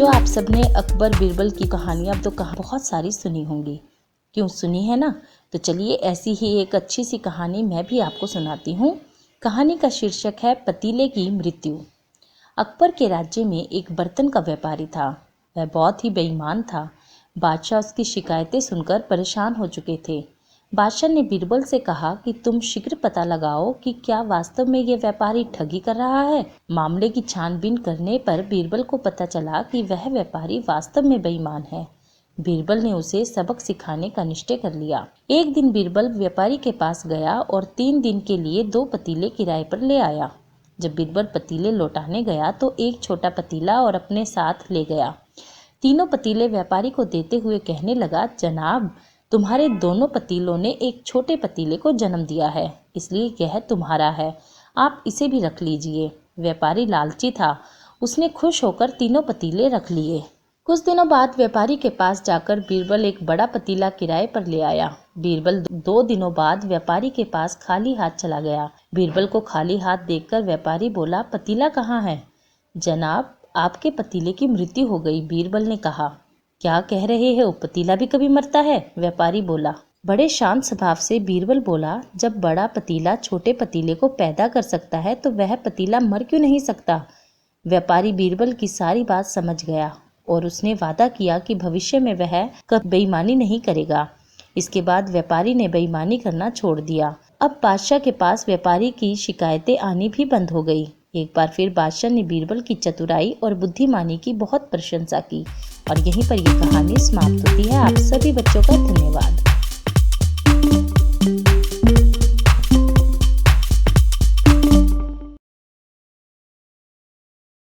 बच्चों, आप सबने अकबर बीरबल की कहानियाँ तो बहुत सारी सुनी होंगी। क्यों सुनी है ना? तो चलिए ऐसी ही एक अच्छी सी कहानी मैं भी आपको सुनाती हूँ। कहानी का शीर्षक है पतीले की मृत्यु। अकबर के राज्य में एक बर्तन का व्यापारी था। वह बहुत ही बेईमान था। बादशाह उसकी शिकायतें सुनकर परेशान हो चुके थे। बादशाह ने बीरबल से कहा कि तुम शीघ्र पता लगाओ कि क्या वास्तव में ये व्यापारी ठगी कर रहा है। मामले की छानबीन करने पर बीरबल को पता चला कि वह व्यापारी वास्तव में बेईमान है। बीरबल ने उसे सबक सिखाने का निश्चय कर लिया। एक दिन बीरबल व्यापारी के पास गया और 3 दिन के लिए 2 पतीले किराए पर ले आया। जब बीरबल पतीले लौटाने गया तो एक छोटा पतीला और अपने साथ ले गया। तीनों पतीले व्यापारी को देते हुए कहने लगा, जनाब, तुम्हारे दोनों पतीलों ने एक छोटे पतीले को जन्म दिया है, इसलिए यह तुम्हारा है। आप इसे भी रख लीजिए। व्यापारी लालची था। उसने खुश होकर तीनों पतीले रख लिए। कुछ दिनों बाद व्यापारी के पास जाकर बीरबल एक बड़ा पतीला किराए पर ले आया। बीरबल 2 दिनों बाद व्यापारी के पास खाली हाथ चला गया। बीरबल को खाली हाथ देखकर व्यापारी बोला, पतीला कहाँ है? जनाब, आपके पतीले की मृत्यु हो गई, बीरबल ने कहा। क्या कह रहे हो? पतीला भी कभी मरता है? व्यापारी बोला। बड़े शांत स्वभाव से बीरबल बोला, जब बड़ा पतीला छोटे पतीले को पैदा कर सकता है तो वह पतीला मर क्यों नहीं सकता? व्यापारी बीरबल की सारी बात समझ गया और उसने वादा किया कि भविष्य में वह कभी बेईमानी नहीं करेगा। इसके बाद व्यापारी ने बेईमानी करना छोड़ दिया। अब बादशाह के पास व्यापारी की शिकायतें आनी भी बंद हो गई। एक बार फिर बादशाह ने बीरबल की चतुराई और बुद्धिमानी की बहुत प्रशंसा की। और यहीं पर ये कहानी समाप्त होती है। आप सभी बच्चों का धन्यवाद।